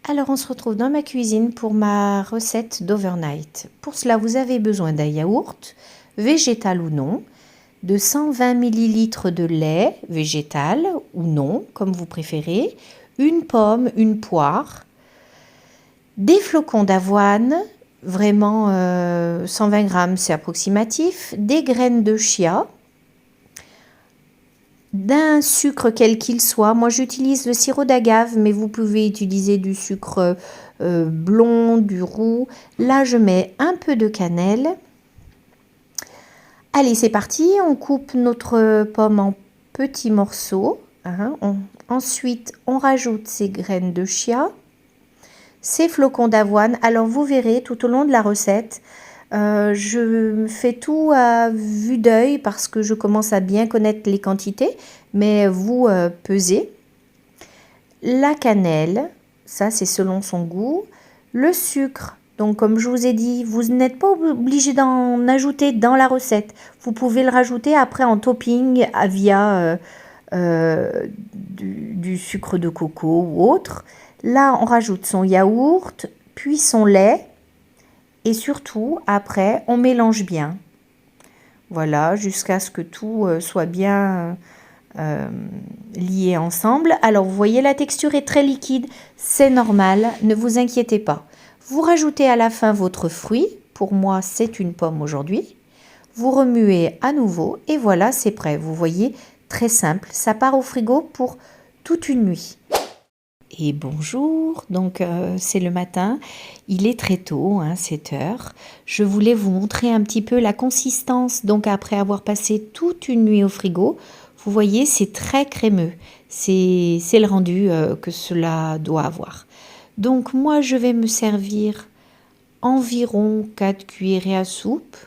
Alors on se retrouve dans ma cuisine pour ma recette d'overnight. Pour cela, vous avez besoin d'un yaourt, végétal ou non, de 120 ml de lait végétal ou non, comme vous préférez, une pomme, une poire, des flocons d'avoine, vraiment 120 grammes, c'est approximatif, des graines de chia, d'un sucre quel qu'il soit. Moi j'utilise le sirop d'agave, mais vous pouvez utiliser du sucre blond, du roux. Là je mets un peu de cannelle. Allez, c'est parti, on coupe notre pomme en petits morceaux. Ensuite on rajoute ces graines de chia, ces flocons d'avoine. Alors vous verrez tout au long de la recette, je fais tout à vue d'œil parce que je commence à bien connaître les quantités, mais vous pesez. La cannelle, ça c'est selon son goût. Le sucre, donc comme je vous ai dit, vous n'êtes pas obligé d'en ajouter dans la recette. Vous pouvez le rajouter après en topping via du sucre de coco ou autre. Là, on rajoute son yaourt, puis son lait. Et surtout, après, on mélange bien. Voilà, jusqu'à ce que tout soit bien lié ensemble. Alors, vous voyez, la texture est très liquide. C'est normal, ne vous inquiétez pas. Vous rajoutez à la fin votre fruit. Pour moi, c'est une pomme aujourd'hui. Vous remuez à nouveau et voilà, c'est prêt. Vous voyez, très simple. Ça part au frigo pour toute une nuit. Et bonjour, donc c'est le matin, il est très tôt, 7 heures. Je voulais vous montrer un petit peu la consistance, donc après avoir passé toute une nuit au frigo, vous voyez c'est très crémeux, c'est le rendu que cela doit avoir. Donc moi je vais me servir environ 4 cuillerées à soupe,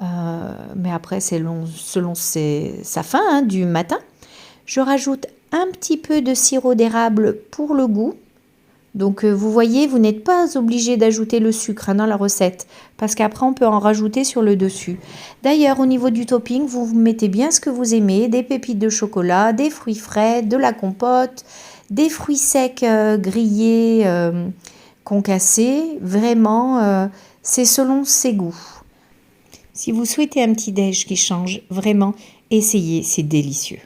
mais après c'est selon sa faim du matin. Je rajoute un petit peu de sirop d'érable pour le goût. Donc vous voyez, vous n'êtes pas obligé d'ajouter le sucre dans la recette parce qu'après on peut en rajouter sur le dessus. D'ailleurs au niveau du topping, vous mettez bien ce que vous aimez, des pépites de chocolat, des fruits frais, de la compote, des fruits secs grillés, concassés. Vraiment, c'est selon ses goûts. Si vous souhaitez un petit déj qui change, vraiment, essayez, c'est délicieux.